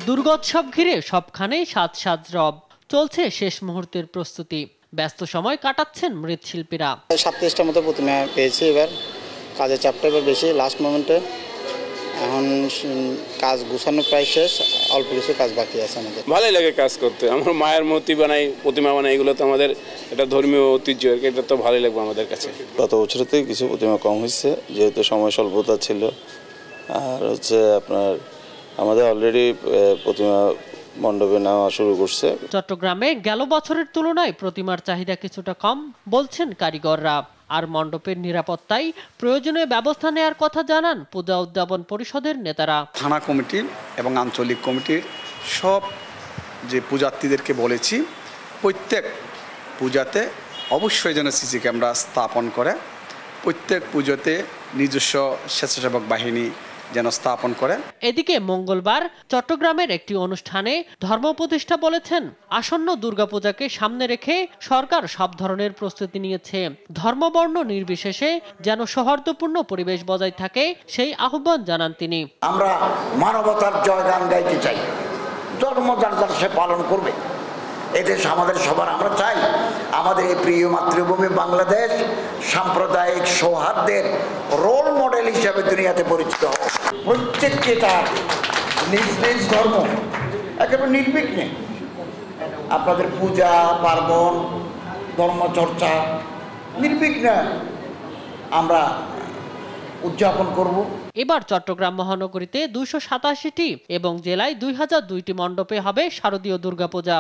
দুর্গোৎসব ঘিরে সবখানেই সাজ সাজ রব, চলছে শেষ মুহূর্তের প্রস্তুতি। ব্যস্ত সময় কাটাচ্ছেন মৃৎশিল্পীরা। 37টার মতো প্রতিমা পেয়েছি। এবার কাজের চাপটা এবার বেশি লাস্ট মোমেন্টে। এখন কাজ গুছানো প্রায় শেষ, অল্প কিছু কাজ বাকি আছে আমাদের। ভালোই লাগে কাজ করতে। আমার মায়ের মূর্তি বানাই, প্রতিমা বানাই, এগুলো তো আমাদের এটা ধর্মীয় ঐতিহ্য, এটা তো ভালোই লাগবে আমাদের কাছে। গত বছরতে কিছু প্রতিমা কম হয়েছে, যেহেতু সময় স্বল্পতা ছিল। আর হচ্ছে আপনার আমাদের অলরেডি প্রতিমা মণ্ডপে নেওয়া শুরু করছে। চট্টগ্রামে গেল বছরের তুলনায় প্রতিমার চাহিদা কিছুটা কম বলছেন কারিগররা। আর মণ্ডপের নিরাপত্তায় প্রয়োজনীয় ব্যবস্থা নেওয়ার কথা জানান পূজা উদ্যাপন পরিষদের নেতারা। থানা কমিটি এবং আঞ্চলিক কমিটির সব যে পূজার্থীদেরকে বলেছি, প্রত্যেক পূজাতে অবশ্যই যেন সিসি ক্যামেরা স্থাপন করে, প্রত্যেক পুজোতে নিজস্ব স্বেচ্ছাসেবক বাহিনী যেন স্থাপন করে। এদিকে মঙ্গলবার চট্টগ্রামের একটি অনুষ্ঠানে ধর্মপ্রতিষ্ঠা বলেছেন, আসন্ন দুর্গাপূজাকে সামনে রেখে সরকার সব ধরনের প্রস্তুতি নিয়েছে। ধর্মবর্ণ নির্বিশেষে যেন সৌহার্দ্যপূর্ণ পরিবেশ বজায় থাকে, সেই আহ্বান জানান তিনি। আমরা মানবতার জয়গান গাইতে চাই, ধর্ম যার যার সে পালন করবে। এদেশ আমাদের সবার, আমরা চাই আমাদের এই প্রিয় মাতৃভূমি বাংলাদেশ সাম্প্রদায়িক সৌহার্দ্যের রোল মডেল হিসেবে দুনিয়াতে পরিচিত হোক। প্রত্যেককে তার নিজ নিজ ধর্ম একেবারে নির্বিঘ্নে আপনাদের পূজা পার্বণ ধর্মচর্চা নির্বিঘ্নে আমরা উদযাপন করব। এবার চট্টগ্রাম মহানগরীতে 287টি এবং জেলায় 2002টি মণ্ডপে হবে শারদীয় দুর্গাপূজা।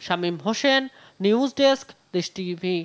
শামীম হোসেন, নিউজ ডেস্ক, দেশ টিভি।